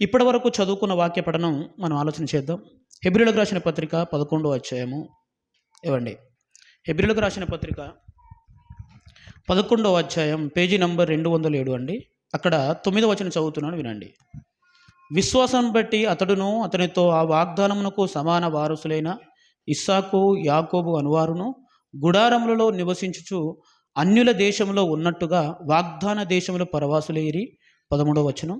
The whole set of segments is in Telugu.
ఇప్పటి వరకు చదువుకున్న వాక్య పఠనం మనం ఆలోచన చేద్దాం. హెబ్రీయులకు రాసిన పత్రిక 11వ అధ్యాయము. ఏవండి, హెబ్రీయులకు రాసిన పత్రిక 11వ అధ్యాయం పేజీ నంబర్ 207 అండి. అక్కడ 9వ వచనం చదువుతున్నాను, వినండి. విశ్వాసం బట్టి అతడును అతనితో ఆ వాగ్దానమునకు సమాన వారసులైన ఇస్సాకు యాకోబు అనువారును గుడారములలో నివసించుచు అన్యుల దేశంలో ఉన్నట్టుగా వాగ్దాన దేశంలో పరవాసులేరి. 13వ వచనం.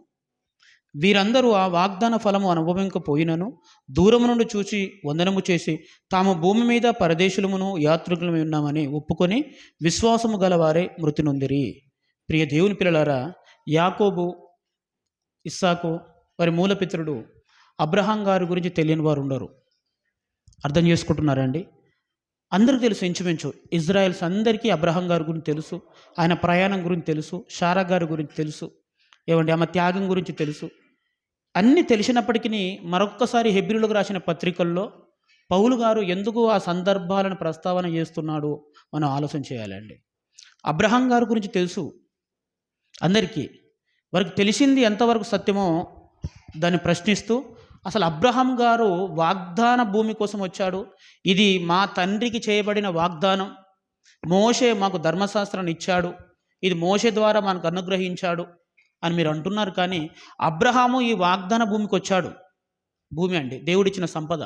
వీరందరూ ఆ వాగ్దాన ఫలము అనుభవింకపోయినను దూరము నుండి చూచి వందనము చేసి తాము భూమి మీద పరదేశులమును యాత్రికులము ఉన్నామని ఒప్పుకొని విశ్వాసము గలవారే మృతి నొందిరి. ప్రియ దేవుని పిల్లలారా, యాకోబు, ఇస్సాకు వారి మూలపితరుడు అబ్రహాం గారి గురించి తెలియని వారు ఉండరు. అర్థం చేసుకుంటున్నారండి? అందరికీ తెలుసు, ఇంచుమించు ఇజ్రాయెల్స్ అందరికీ అబ్రహాం గారి గురించి తెలుసు, ఆయన ప్రయాణం గురించి తెలుసు, షారా గారి గురించి తెలుసు, ఏమండి ఆమె త్యాగం గురించి తెలుసు. అన్నీ తెలిసినప్పటికీ మరొక్కసారి హెబ్రీయులకు రాసిన పత్రికల్లో పౌలు గారు ఎందుకు ఆ సందర్భాలను ప్రస్తావన చేస్తున్నాడు మనం ఆలోచన చేయాలండి. అబ్రహాం గారి గురించి తెలుసు అందరికీ, వారికి తెలిసింది ఎంతవరకు సత్యమో దాన్ని ప్రశ్నిస్తూ అసలు అబ్రహాం గారు వాగ్దాన భూమి కోసం వచ్చాడు, ఇది మా తండ్రికి చేయబడిన వాగ్దానం, మోషే మాకు ధర్మశాస్త్రాన్ని ఇచ్చాడు, ఇది మోషే ద్వారా మనకు అనుగ్రహించాడు అని మీరు అంటున్నారు. కానీ అబ్రహాము ఈ వాగ్దాన భూమికి వచ్చాడు. భూమి అండి దేవుడిచ్చిన సంపద.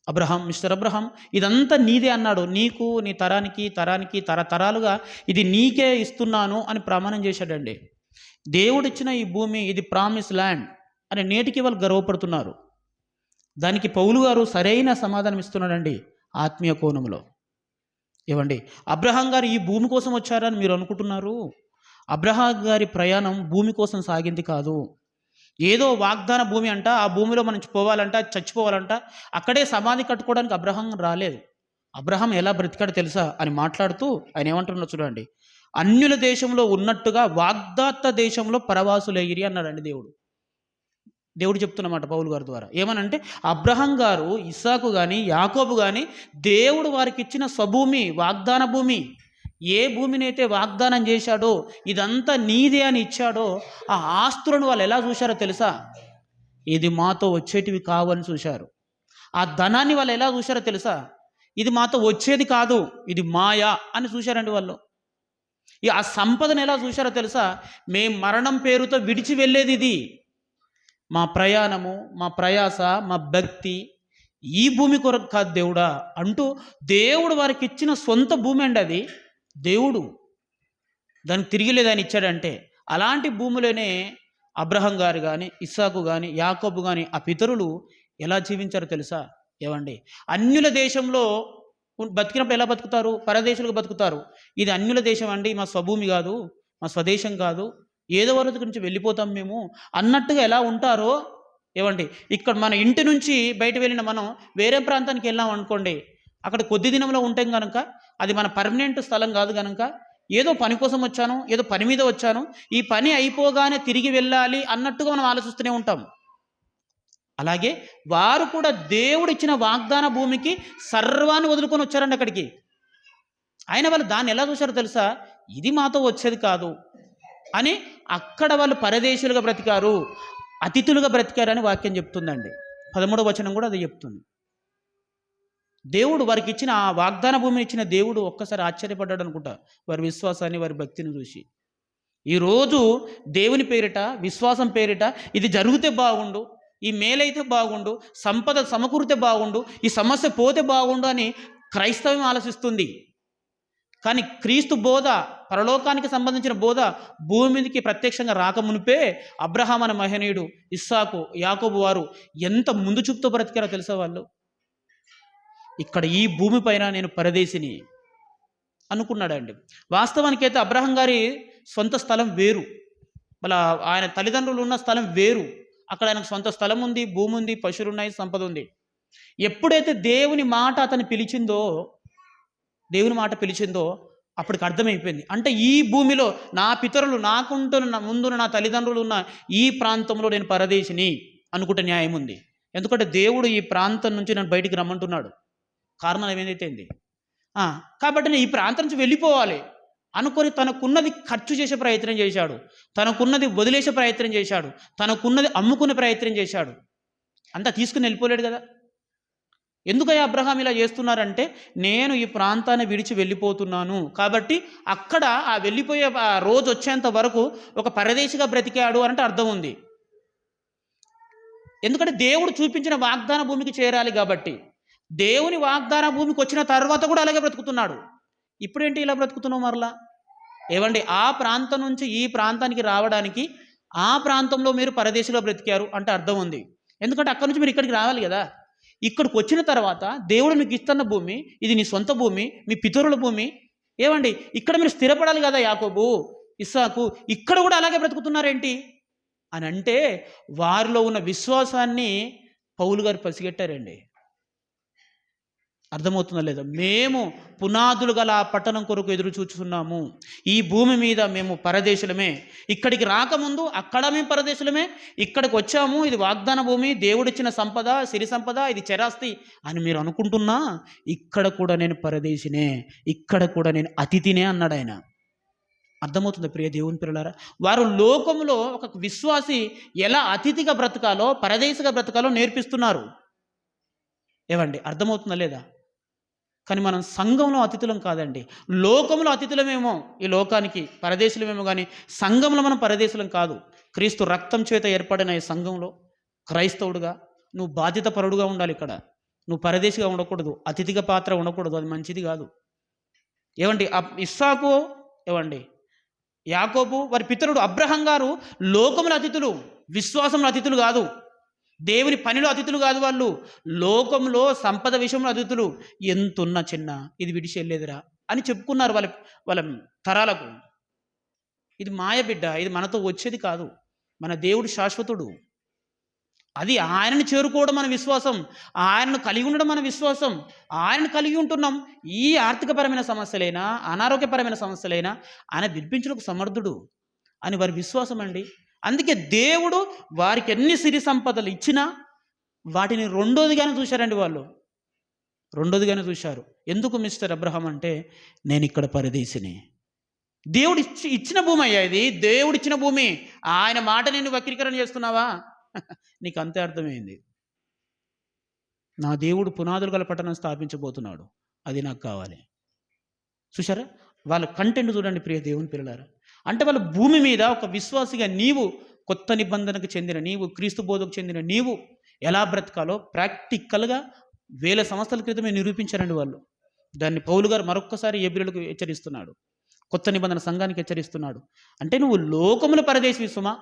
అబ్రహాం, మిస్టర్ అబ్రహాం, ఇదంతా నీదే అన్నాడు. నీకు, నీ తరానికి తరానికి తరతరాలుగా ఇది నీకే ఇస్తున్నాను అని ప్రమాణం చేశాడండి. దేవుడిచ్చిన ఈ భూమి ఇది ప్రామిస్ ల్యాండ్ అని నేటికి వాళ్ళు గర్వపడుతున్నారు. దానికి పౌలు గారు సరైన సమాధానం ఇస్తున్నాడండి ఆత్మీయ కోణంలో. ఏవండి, అబ్రహాం గారు ఈ భూమి కోసం వచ్చారని మీరు అనుకుంటున్నారు. అబ్రహాం గారి ప్రయాణం భూమి కోసం సాగింది కాదు. ఏదో వాగ్దాన భూమి అంట, ఆ భూమిలో మనం పోవాలంట, చచ్చిపోవాలంట, అక్కడే సమాధి కట్టుకోవడానికి అబ్రహాం రాలేదు. అబ్రహాం ఎలా బ్రతికాడో తెలుసా అని మాట్లాడుతూ ఆయన ఏమంటున్నా చూడండి, అన్యుల దేశంలో ఉన్నట్టుగా వాగ్దాత దేశంలో పరవాసులయ్యిరి అన్నాడండి దేవుడు చెప్తున్నమాట పౌలు గారి ద్వారా. ఏమనంటే అబ్రహాం గారు, ఇస్సాకు కానీ యాకోబు కానీ దేవుడు వారికి ఇచ్చిన స్వభూమి, వాగ్దాన భూమి, ఏ భూమినైతే వాగ్దానం చేశాడో ఇదంతా నీదే అని ఇచ్చాడో ఆ ఆస్తులను వాళ్ళు ఎలా చూశారో తెలుసా? ఇది మాతో వచ్చేటివి కావని చూశారు. ఆ ధనాన్ని వాళ్ళు ఎలా చూశారో తెలుసా? ఇది మాతో వచ్చేది కాదు, ఇది మాయా అని చూశారండి వాళ్ళు. ఆ సంపదను ఎలా చూశారో తెలుసా? మేం మరణం పేరుతో విడిచి వెళ్ళేది ఇది, మా ప్రయాణము, మా ప్రయాస, మా భక్తి ఈ భూమి కొరకు కాదు దేవుడా అంటూ దేవుడు వారికి ఇచ్చిన సొంత భూమి అండి అది. దేవుడు దానికి తిరిగిలేదని ఇచ్చాడంటే అలాంటి భూమిలోనే అబ్రహాం గారు కానీ, ఇస్సాకు కానీ, యాకోబు కానీ ఆ పితరులు ఎలా జీవించారో తెలుసా? ఏవండి, అన్యుల దేశంలో బతికినప్పుడు ఎలా బతుకుతారు? పరదేశులకు బతుకుతారు. ఇది అన్యుల దేశం అండి, మా స్వభూమి కాదు, మా స్వదేశం కాదు, ఏదో వరకు నుంచి వెళ్ళిపోతాం మేము అన్నట్టుగా ఎలా ఉంటారో. ఏవండి, ఇక్కడ మన ఇంటి నుంచి బయట వెళ్ళిన మనం వేరే ప్రాంతానికి వెళ్ళాం అనుకోండి, అక్కడ కొద్ది దినంలో ఉంటాం కనుక అది మన పర్మనెంట్ స్థలం కాదు కనుక ఏదో పని కోసం వచ్చాను, ఏదో పని మీద వచ్చాను, ఈ పని అయిపోగానే తిరిగి వెళ్ళాలి అన్నట్టుగా మనం ఆలోచిస్తూనే ఉంటాం. అలాగే వారు కూడా దేవుడు ఇచ్చిన వాగ్దాన భూమికి సర్వాన్ని వదులుకొని వచ్చారండి అక్కడికి. ఆయన వాళ్ళు దాన్ని ఎలా చూశారో తెలుసా? ఇది మాతో వచ్చేది కాదు అని అక్కడ వాళ్ళు పరదేశులుగా బ్రతికారు, అతిథులుగా బ్రతికారని వాక్యం చెప్తుందండి. 13వ వచనం కూడా అది చెప్తుంది. దేవుడు వారికి ఇచ్చిన ఆ వాగ్దాన భూమిని ఇచ్చిన దేవుడు ఒక్కసారి ఆశ్చర్యపడ్డాడు అనుకుంటా వారి విశ్వాసాన్ని, వారి భక్తిని చూసి. ఈరోజు దేవుని పేరిట, విశ్వాసం పేరిట ఇది జరిగితే బాగుండు, ఈ మేలైతే బాగుండు, సంపద సమకూరితే బాగుండు, ఈ సమస్య పోతే బాగుండు అని క్రైస్తవం ఆలోచిస్తుంది. కానీ క్రీస్తు బోధ, పరలోకానికి సంబంధించిన బోధ భూమి మీదకి ప్రత్యక్షంగా రాకమునిపే అబ్రహాం అనే మహనీయుడు, ఇస్సాకు, యాకోబు వారు ఎంత ముందు చూపుతో బ్రతికారో తెలుసా వాళ్ళు? ఇక్కడ ఈ భూమిపైన నేను పరదేశిని అనుకున్నాడండి. వాస్తవానికి అయితే అబ్రహాం గారి సొంత స్థలం వేరు, మళ్ళీ ఆయన తల్లిదండ్రులు ఉన్న స్థలం వేరు. అక్కడ ఆయనకు సొంత స్థలం ఉంది, భూమి ఉంది, పశువులు ఉన్నాయి, సంపద ఉంది. ఎప్పుడైతే దేవుని మాట అతను పిలిచిందో, దేవుని మాట పిలిచిందో అప్పటికి అర్థమైపోయింది. అంటే ఈ భూమిలో నా పితరులు, నాకుంటున్న ముందున్న నా తల్లిదండ్రులు ఉన్న ఈ ప్రాంతంలో నేను పరదేశిని అనుకుంటే న్యాయం ఉంది. ఎందుకంటే దేవుడు ఈ ప్రాంతం నుంచి నన్ను బయటికి రమ్మంటున్నాడు. కారణం ఏదైతే కాబట్టి నేను ఈ ప్రాంతం నుంచి వెళ్ళిపోవాలి, అనుకొని తనకున్నది ఖర్చు చేసే ప్రయత్నం చేశాడు, తనకున్నది వదిలేసే ప్రయత్నం చేశాడు, తనకున్నది అమ్ముకునే ప్రయత్నం చేశాడు. అంతా తీసుకుని వెళ్ళిపోలేడు కదా. ఎందుకయ్యా అబ్రహాం ఇలా చేస్తున్నారంటే, నేను ఈ ప్రాంతాన్ని విడిచి వెళ్ళిపోతున్నాను కాబట్టి అక్కడ ఆ వెళ్ళిపోయే ఆ రోజు వచ్చేంత వరకు ఒక పరదేశిగా బ్రతికాడు అంటే అర్థం ఉంది. ఎందుకంటే దేవుడు చూపించిన వాగ్దాన భూమికి చేరాలి కాబట్టి. దేవుని వాగ్దాన భూమికి వచ్చిన తర్వాత కూడా అలాగే బ్రతుకుతున్నాడు. ఇప్పుడేంటి ఇలా బ్రతుకుతున్నావు మరలా? ఏవండి, ఆ ప్రాంతం నుంచి ఈ ప్రాంతానికి రావడానికి ఆ ప్రాంతంలో మీరు పరదేశిగా బ్రతికారు అంటే అర్థం ఉంది. ఎందుకంటే అక్కడి నుంచి మీరు ఇక్కడికి రావాలి కదా. ఇక్కడికి వచ్చిన తర్వాత దేవుడు మీకు ఇస్తున్న భూమి, ఇది నీ సొంత భూమి, మీ పితరుల భూమి. ఏమండి, ఇక్కడ మీరు స్థిరపడాలి కదా. యాకోబు, ఇస్సాకు ఇక్కడ కూడా అలాగే బ్రతుకుతున్నారేంటి అని అంటే, వారిలో ఉన్న విశ్వాసాన్ని పౌలు గారు పసిగట్టారండి. అర్థమవుతుందా లేదా? మేము పునాదులు గల ఆ పట్టణం కొరకు ఎదురు చూస్తున్నాము. ఈ భూమి మీద మేము పరదేశులమే. ఇక్కడికి రాకముందు అక్కడ మేము పరదేశులమే, ఇక్కడికి వచ్చాము, ఇది వాగ్దాన భూమి, దేవుడిచ్చిన సంపద, సిరి సంపద, ఇది చెరాస్తి అని మీరు అనుకుంటున్నా, ఇక్కడ కూడా నేను పరదేశినే, ఇక్కడ కూడా నేను అతిథినే అన్నాడు ఆయన. అర్థమవుతుంది ప్రియ దేవుని పిల్లలారా? వారు లోకంలో ఒక విశ్వాసి ఎలా అతిథిగా బ్రతకాలో, పరదేశిగా బ్రతకాలో నేర్పిస్తున్నారు. ఏవండి, అర్థమవుతుందా లేదా? కానీ మనం సంఘంలో అతిథులం కాదండి. లోకంలో అతిథులమేమో, ఈ లోకానికి పరదేశులమేమో, కానీ సంఘంలో మనం పరదేశులం కాదు. క్రీస్తు రక్తం చేత ఏర్పడిన ఈ సంఘంలో క్రైస్తవుడుగా నువ్వు బాధ్యత పరుడుగా ఉండాలి. ఇక్కడ నువ్వు పరదేశిగా ఉండకూడదు, అతిథిగా పాత్ర ఉండకూడదు. అది మంచిది కాదు. ఏవండి, ఇస్సాకు, ఏవండి యాకోబు, వారి పితరుడు అబ్రహాం గారు లోకముల అతిథులు, విశ్వాసంలో అతిథులు కాదు. దేవుని పనిలో అతిథులు కాదు. వాళ్ళు లోకంలో సంపద విషయంలో అతిథులు. ఎంతున్న చిన్న ఇది విడిచి వెళ్ళేదిరా అని చెప్పుకున్నారు వాళ్ళ తరాలకు. ఇది మాయబిడ్డ, ఇది మనతో వచ్చేది కాదు. మన దేవుడు శాశ్వతుడు. అది ఆయనను చేరుకోవడం మన విశ్వాసం, ఆయనను కలిగి ఉండడం మన విశ్వాసం. ఆయనను కలిగి ఉంటున్నాం. ఈ ఆర్థికపరమైన సమస్యలైనా, అనారోగ్యపరమైన సమస్యలైనా ఆయన విడిపించడానికి సమర్థుడు అని వారి విశ్వాసం అండి. అందుకే దేవుడు వారికి ఎన్ని సిరి సంపదలు ఇచ్చినా వాటిని రెండోదిగానే చూశారండి. వాళ్ళు రెండోదిగానే చూశారు. ఎందుకు మిస్టర్ అబ్రహాం అంటే, నేను ఇక్కడ పరదేశిని. దేవుడు ఇచ్చిన భూమి అయ్యా ఇది, దేవుడిచ్చిన భూమి. ఆయన మాట నేను వక్రీకరణ చేస్తున్నావా? నీకు అంతే అర్థమైంది. నా దేవుడు పునాదులు గల పట్టణం స్థాపించబోతున్నాడు, అది నాకు కావాలి. చూసారా వాళ్ళ కంటెంట్ చూడండి ప్రియ దేవుని పిల్లలారా. అంటే వాళ్ళ భూమి మీద ఒక విశ్వాసిగా నీవు, కొత్త నిబంధనకు చెందిన నీవు, క్రీస్తు బోధకు చెందిన నీవు ఎలా బ్రతకాలో ప్రాక్టికల్గా 1000 సంవత్సరాల క్రితమే నిరూపించారండి వాళ్ళు. దాన్ని పౌలు గారు మరొక్కసారి ఎబ్రీయులకు హెచ్చరిస్తున్నాడు, కొత్త నిబంధన సంఘానికి హెచ్చరిస్తున్నాడు. అంటే నువ్వు లోకముల పరదేశి సుమా,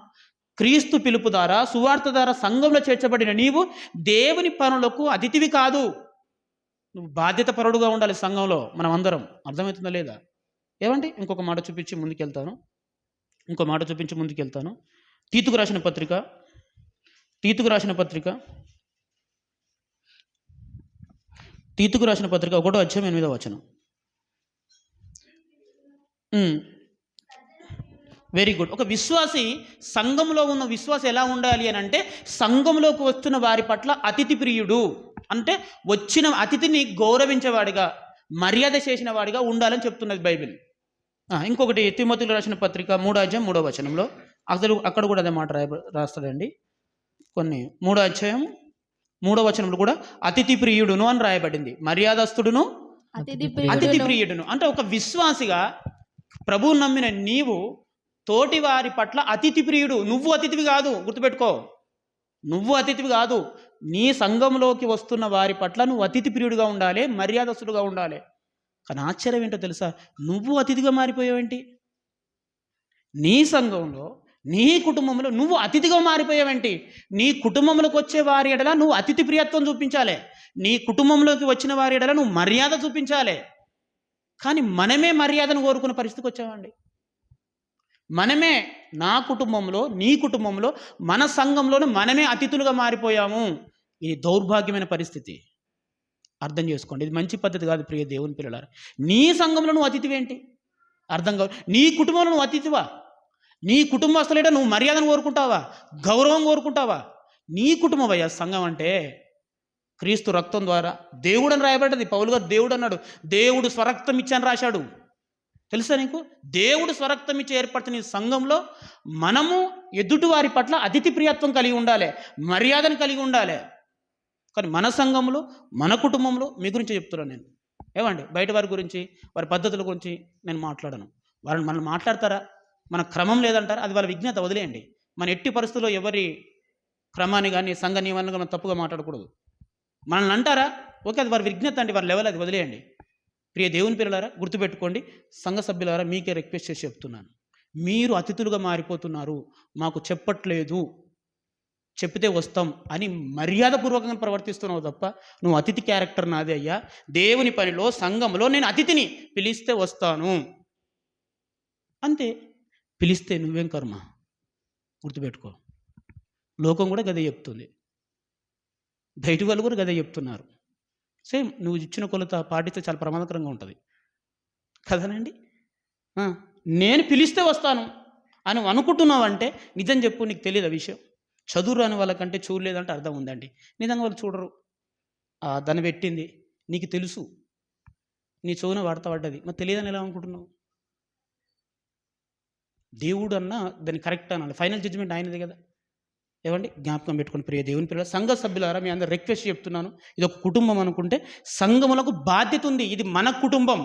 క్రీస్తు పిలుపు ద్వారా, సువార్త ద్వారా సంఘంలో చేర్చబడిన నీవు దేవుని పనులకు అతిథివి కాదు. నువ్వు బాధ్యత పరుడుగా ఉండాలి సంఘంలో. మనం అందరం. అర్థమవుతుందా లేదా? ఏమండి, ఇంకొక మాట చూపించి ముందుకెళ్తాను. తీతుకు రాసిన పత్రిక 1వ అధ్యాయం 8వ వచనం. Very good. ఒక విశ్వాసి, సంఘంలో ఉన్న విశ్వాసి ఎలా ఉండాలి అని అంటే, సంఘంలోకి వస్తున్న వారి పట్ల అతిథి ప్రియుడు. అంటే వచ్చిన అతిథిని గౌరవించేవాడిగా, మర్యాద చేసిన వాడిగా ఉండాలని చెప్తున్నది బైబిల్. ఇంకొకటి తిమోతిలో రాసిన పత్రిక 3వ అధ్యాయం 3వ వచనంలో అక్కడ కూడా అదే మాట రాస్తాడండి. 3వ అధ్యాయం 3వ వచనంలో కూడా అతిథి ప్రియుడును అని రాయబడింది. మర్యాదస్తుడును అతిథి ప్రియుడును. అంటే ఒక విశ్వాసిగా ప్రభువు నమ్మిన నీవు తోటి వారి పట్ల అతిథి ప్రియుడు. నువ్వు అతిథివి కాదు, గుర్తుపెట్టుకో. నువ్వు అతిథివి కాదు. నీ సంఘంలోకి వస్తున్న వారి పట్ల నువ్వు అతిథి ప్రియుడిగా ఉండాలి, మర్యాదస్తుడుగా ఉండాలి. కానీ ఆశ్చర్యం ఏంటో తెలుసా? నువ్వు అతిథిగా మారిపోయావేంటి? నీ సంఘంలో, నీ కుటుంబంలో నువ్వు అతిథిగా మారిపోయావేంటి? నీ కుటుంబంలోకి వచ్చే వారి ఎడల నువ్వు అతిథి ప్రియత్వం చూపించాలి. నీ కుటుంబంలోకి వచ్చిన వారి ఎడల నువ్వు మర్యాద చూపించాలి. కానీ మనమే మర్యాదను కోరుకునే పరిస్థితికి వచ్చామండి. మనమే నా కుటుంబంలో, నీ కుటుంబంలో, మన సంఘంలోనూ మనమే అతిథులుగా మారిపోయాము. ఇది దౌర్భాగ్యమైన పరిస్థితి. అర్థం చేసుకోండి. ఇది మంచి పద్ధతి కాదు ప్రియ దేవుని పిల్లలారా. నీ సంఘంలో నువ్వు అతిథివేంటి? అర్థం కాదు. నీ కుటుంబంలో నువ్వు అతిథివా? నీ కుటుంబస్తులేట నువ్వు మర్యాదను కోరుకుంటావా? గౌరవం కోరుకుంటావా? నీ కుటుంబం అయ్యా సంఘం అంటే. క్రీస్తు రక్తం ద్వారా దేవుడు అని రాయబడ్డది. పౌలు గారు దేవుడు అన్నాడు. దేవుడు స్వరక్తం ఇచ్చాను రాశాడు. తెలుసా నీకు? దేవుడు స్వరక్తం ఇచ్చి ఏర్పడుతున్న ఈ సంఘంలో మనము ఎదుటివారి పట్ల అతిథి ప్రియత్వం కలిగి ఉండాలి, మర్యాదను కలిగి ఉండాలి. కానీ మన సంఘంలో, మన కుటుంబంలో మీ గురించి చెప్తున్నాను నేను. ఏమండి, బయట వారి గురించి, వారి పద్ధతుల గురించి నేను మాట్లాడను. వారిని మనల్ని మాట్లాడతారా, మన క్రమం లేదంటారా, అది వాళ్ళ విజ్ఞత, వదిలేయండి. మన ఎట్టి పరిస్థితుల్లో ఎవరి క్రమాన్ని కానీ సంఘ నియమాలను కానీ తప్పుగా మాట్లాడకూడదు. మనల్ని అంటారా, ఓకే, అది వారి విజ్ఞత అండి, వారి లెవెల్, అది వదిలేయండి. ప్రియ దేవుని పిల్లలారా, గుర్తుపెట్టుకోండి, సంఘ సభ్యులారా, మీకే రిక్వెస్ట్ చేసి చెప్తున్నాను. మీరు అతిథులుగా మారిపోతున్నారు. మాకు చెప్పట్లేదు, చెప్తే వస్తాం అని మర్యాదపూర్వకంగా ప్రవర్తిస్తున్నావు తప్ప, నువ్వు అతిథి క్యారెక్టర్ నాదే అయ్యా, దేవుని పనిలో సంఘంలో నేను అతిథిని, పిలిస్తే వస్తాను అంతే. పిలిస్తే నువ్వేం కర్మ, గుర్తుపెట్టుకో. లోకం కూడా గదే చెప్తుంది, బయటి వాళ్ళు కూడా గదే చెప్తున్నారు. సేమ్ నువ్వు ఇచ్చిన కొలత పాటిస్తే చాలా ప్రమాదకరంగా ఉంటుంది కదనండి. నేను పిలిస్తే వస్తాను అని అనుకుంటున్నావంటే నిజం చెప్పు, నీకు తెలియదు ఆ విషయం. చదువు రాని వాళ్ళకంటే చూడలేదంటే అర్థం ఉందండి. నిజంగా వాళ్ళు చూడరు. దాన్ని పెట్టింది నీకు తెలుసు, నీ చెవున వాడతా పడ్డది, మరి తెలియదని ఎలా అనుకుంటున్నావు? దేవుడు అన్నా దాన్ని కరెక్ట్ అనాలి, ఫైనల్ జడ్జిమెంట్ ఆయనది కదా. ఏమండి, జ్ఞాపకం పెట్టుకుని ప్రియ దేవుని పిల్లల సంఘ సభ్యులారా, మీ అందరూ రిక్వెస్ట్ చెప్తున్నాను. ఇది ఒక కుటుంబం అనుకుంటే సంఘములకు బాధ్యత ఉంది. ఇది మన కుటుంబం,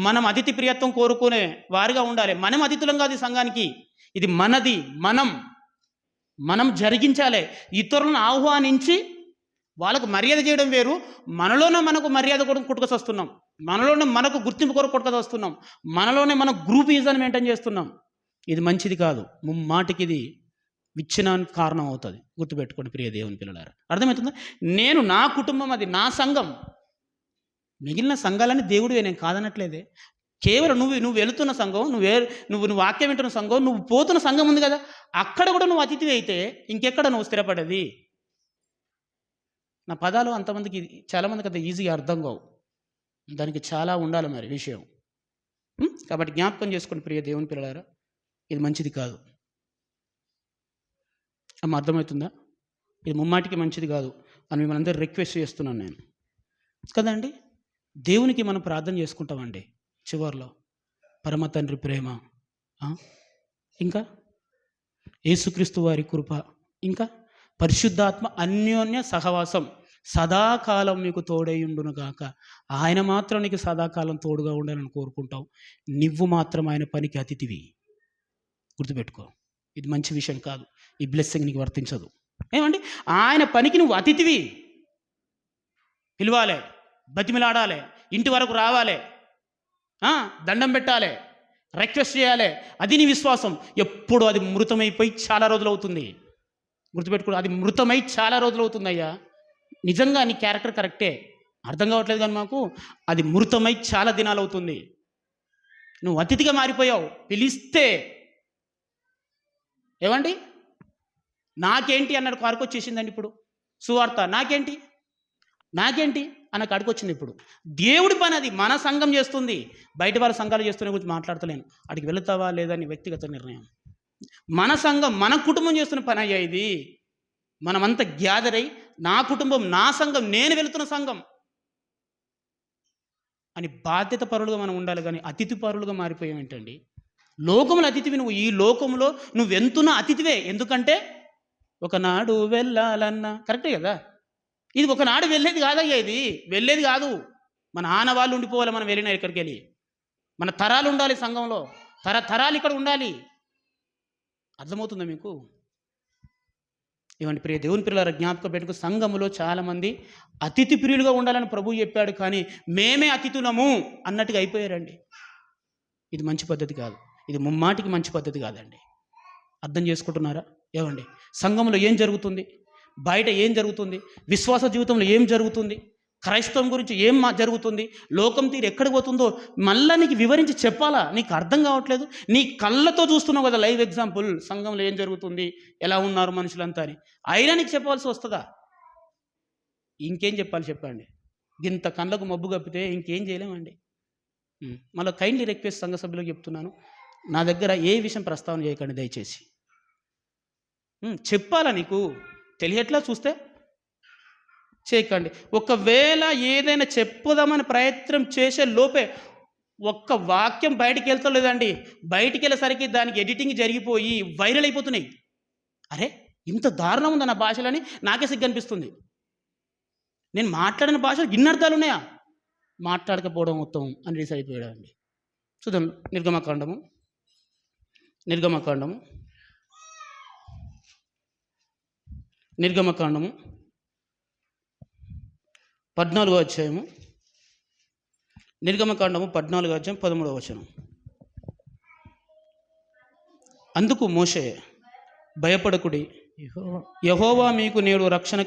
మనం అతిథి ప్రియత్వం కోరుకునే వారిగా ఉండాలి. మనం అతిథులం కాదు ఈ సంఘానికి, ఇది మనది. మనం జరిగించాలి. ఇతరులను ఆహ్వానించి వాళ్ళకు మర్యాద చేయడం వేరు, మనలోనే మనకు మర్యాద కూడా కొట్టుకొస్తున్నాం, మనలోనే మనకు గుర్తింపు కొరకు కొట్టుకొస్తున్నాం, మనలోనే మన గ్రూప్ ఈజాన్ని మెయింటైన్ చేస్తున్నాం. ఇది మంచిది కాదు. ముమ్మాటికి ఇది విచ్ఛిన్నానికి కారణం అవుతుంది. గుర్తుపెట్టుకోండి ప్రియ దేవుని పిల్లలారా, అర్థమవుతుందా? నేను, నా కుటుంబం, అది నా సంఘం. మిగిలిన సంఘాలని దేవుడివే, నేను కాదనట్లేదే. కేవలం నువ్వు వెళుతున్న సంఘం, నువ్వు వాక్యం వింటున్న సంఘం, నువ్వు పోతున్న సంఘం ఉంది కదా, అక్కడ కూడా నువ్వు అతిథివి అయితే ఇంకెక్కడ నువ్వు స్థిరపడేది? నా పదాలు అంతమందికి, చాలామందికి అంత ఈజీగా అర్థం కావు, దానికి చాలా ఉండాలి మరి విషయం. కాబట్టి జ్ఞాపకం చేసుకోండి ప్రియ దేవుని పిల్లలారా, ఇది మంచిది కాదు. అమ్మ, అర్థమవుతుందా? ఇది ముమ్మాటికి మంచిది కాదు అని మిమ్మల్ని అందరూ రిక్వెస్ట్ చేస్తున్నాను నేను కదండి. దేవునికి మనం ప్రార్థన చేసుకుంటామండి చివరిలో, పరమ తండ్రి ప్రేమ, ఇంకా యేసుక్రీస్తు వారి కృప, ఇంకా పరిశుద్ధాత్మ అన్యోన్య సహవాసం సదాకాలం మీకు తోడైయుండును గాక. ఆయన మాత్రం నీకు సదాకాలం తోడుగా ఉండాలని కోరుకుంటావు. నువ్వు మాత్రం ఆయన పనికి అతిథివి, గుర్తుపెట్టుకో. ఇది మంచి విషయం కాదు, ఈ బ్లెస్సింగ్ నీకు వర్తించదు. ఏమండి, ఆయన పనికి నువ్వు అతిథివి. పిలవాలి, బతిమిలాడాలి, ఇంటి వరకు రావాలి, దండం పెట్టాలి, రిక్వెస్ట్ చేయాలి. అది నీ విశ్వాసం. ఎప్పుడు అది మృతమైపోయి చాలా రోజులు అవుతుంది. గుర్తుపెట్టుకో, అది మృతమై చాలా రోజులు అవుతుందయ్యా. నిజంగా నీ క్యారెక్టర్ కరెక్టే, అర్థం కావట్లేదు కానీ మాకు, అది మృతమై చాలా దినాలు అవుతుంది. నువ్వు అతిథిగా మారిపోయావు. పిలిస్తే ఏమండి, నాకేంటి అన్నాడు కారుకు వచ్చేసిందండి. ఇప్పుడు సువార్త నాకేంటి అన్న కాడికి వచ్చింది. ఇప్పుడు దేవుడి పని అది, మన సంఘం చేస్తుంది. బయట వాళ్ళ సంఘాలు చేస్తున్న గురించి మాట్లాడతలేను, అడిగి వెళుతావా లేదా నీ వ్యక్తిగత నిర్ణయం. మన సంఘం, మన కుటుంబం చేస్తున్న పని అయ్యా ఇది. మనమంతా గ్యాదర్ అయ్యి, నా కుటుంబం, నా సంఘం, నేను వెళుతున్న సంఘం అని బాధ్యత పరులుగా మనం ఉండాలి. కానీ అతిథి పరులుగా మారిపోయామేంటండి? లోకముల అతిథివి నువ్వు. ఈ లోకంలో నువ్వు ఎంతున్న అతిథివే. ఎందుకంటే ఒకనాడు వెళ్ళాలన్నా, కరెక్టే కదా. ఇది ఒకనాడు వెళ్ళేది కాదయ్యా, ఇది వెళ్ళేది కాదు. మన ఆనవాళ్ళు ఉండిపోవాలి మనం వెళ్ళిన ఇక్కడికి వెళ్ళి. మన తరాలు ఉండాలి సంఘంలో, తరాలు ఇక్కడ ఉండాలి. అర్థమవుతుందా మీకు? ఇవ్వండి ప్రియ దేవుని పిల్లల జ్ఞాపకం పెట్టుకు, సంఘములో చాలామంది అతిథి ప్రియులుగా ఉండాలని ప్రభువు చెప్పాడు, కానీ మేమే అతిథులము అన్నట్టుగా అయిపోయారండి. ఇది మంచి పద్ధతి కాదు, ఇది ముమ్మాటికి మంచి పద్ధతి కాదండి. అర్థం చేసుకుంటున్నారా? ఏమండి, సంఘంలో ఏం జరుగుతుంది, బయట ఏం జరుగుతుంది, విశ్వాస జీవితంలో ఏం జరుగుతుంది, క్రైస్తవం గురించి ఏం జరుగుతుంది, లోకం తీరు ఎక్కడికి పోతుందో మళ్ళీ నీకు వివరించి చెప్పాలా? నీకు అర్థం కావట్లేదు. నీ కళ్ళతో చూస్తున్నావు కదా, లైవ్ ఎగ్జాంపుల్, సంఘంలో ఏం జరుగుతుంది, ఎలా ఉన్నారు మనుషులంతా అని. అయినా నీకు చెప్పాల్సి వస్తుందా? ఇంకేం చెప్పాలి చెప్పండి? ఇంత కళ్ళకు మబ్బు కప్పితే ఇంకేం చేయలేమండి. మళ్ళీ కైండ్లీ రిక్వెస్ట్ సంఘ సభ్యులకు చెప్తున్నాను, నా దగ్గర ఏ విషయం ప్రస్తావన చేయకండి దయచేసి. చెప్పాలా? నీకు తెలియట్లా చూస్తే చేయకండి. ఒకవేళ ఏదైనా చెప్పుదామని ప్రయత్నం చేసే లోపే ఒక్క వాక్యం బయటికి వెళ్తలేదండి. బయటికి వెళ్ళేసరికి దానికి ఎడిటింగ్ జరిగిపోయి వైరల్ అయిపోతున్నాయి. అరే, ఇంత దారుణం ఉందా నా భాషలని నాకే సిగ్గు అనిపిస్తుంది. నేను మాట్లాడిన భాషలో ఇన్ని అర్థాలు ఉన్నాయా? మాట్లాడకపోవడం ఉత్తమం అని డిసైడ్ అయిపోయాడు అండి. చూద్దాం నిర్గమకాండము 14వ అధ్యాయము. నిర్గమకాండము 14వ అధ్యాయం 13వ వచనం. అందుకు మోషే, భయపడకుడి, యెహోవా మీకు నేడు రక్షణ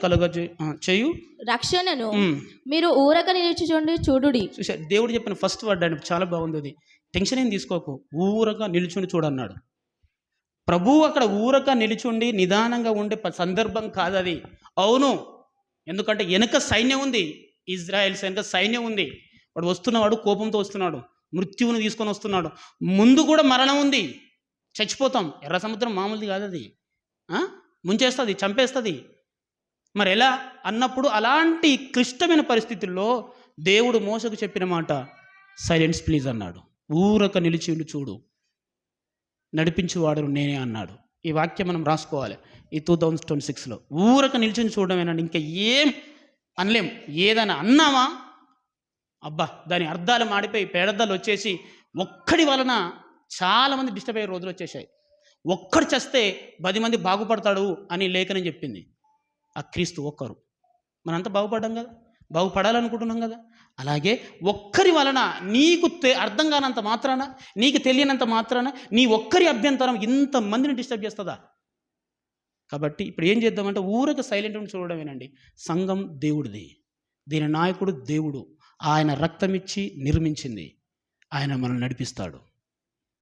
చేయు రక్షణను మీరు ఊరక నిలుచుచుండి చూడుడి. చూసా, దేవుడు చెప్పిన ఫస్ట్ వర్డ్ అండి, చాలా బాగుంది అది. టెన్షన్ ఏం తీసుకోకు, ఊరక నిలుచుండి చూడన్నాడు. ప్రభువు అక్కడ ఊరక నిలుచుండి నిదానంగా ఉండే సందర్భం కాదు అది. అవును, ఎందుకంటే వెనక సైన్యం ఉంది, ఇజ్రాయెల్స్ వెనక సైన్యం ఉంది. వాడు వస్తున్నవాడు కోపంతో వస్తున్నాడు, మృత్యువుని తీసుకొని వస్తున్నాడు. ముందు కూడా మరణం ఉంది, చచ్చిపోతాం. ఎర్ర సముద్రం మామూలుది కాదు అది, ముంచేస్తుంది, చంపేస్తుంది. మరి ఎలా అన్నప్పుడు అలాంటి క్లిష్టమైన పరిస్థితుల్లో దేవుడు మోసకు చెప్పిన మాట సైలెన్స్ ప్లీజ్ అన్నాడు. ఊరక నిలిచి చూడు, నడిపించువాడు నేనే అన్నాడు. ఈ వాక్యం మనం రాసుకోవాలి ఈ 2026లో. ఊరక నిలిచి చూడమేనండి, ఇంకా ఏం అనలేం. ఏదైనా అన్నామా అబ్బా దాని అర్థాలు మాడిపోయి పేడద్దాలు వచ్చేసి ఒక్కడి వలన చాలామంది డిస్టర్బ్ అయ్యే రోజులు వచ్చేసాయి. ఒక్కడు చేస్తే 10 మంది బాగుపడతాడు అని లేఖనం చెప్పింది. ఆ క్రీస్తు ఒక్కరు, మనంతా బాగుపడ్డాం కదా, బాగుపడాలనుకుంటున్నాం కదా. అలాగే ఒక్కరి వలన నీకు అర్థం కానంత మాత్రాన, నీకు తెలియనంత మాత్రాన నీ ఒక్కరి అభ్యంతరం ఇంతమందిని డిస్టర్బ్ చేస్తుందా? కాబట్టి ఇప్పుడు ఏం చేద్దామంటే ఊరక సైలెంట్ ఉండి చూడడమేనండి. సంఘం దేవుడిది, దీని నాయకుడు దేవుడు. ఆయన రక్తమిచ్చి నిర్మించింది, ఆయన మనల్ని నడిపిస్తాడు.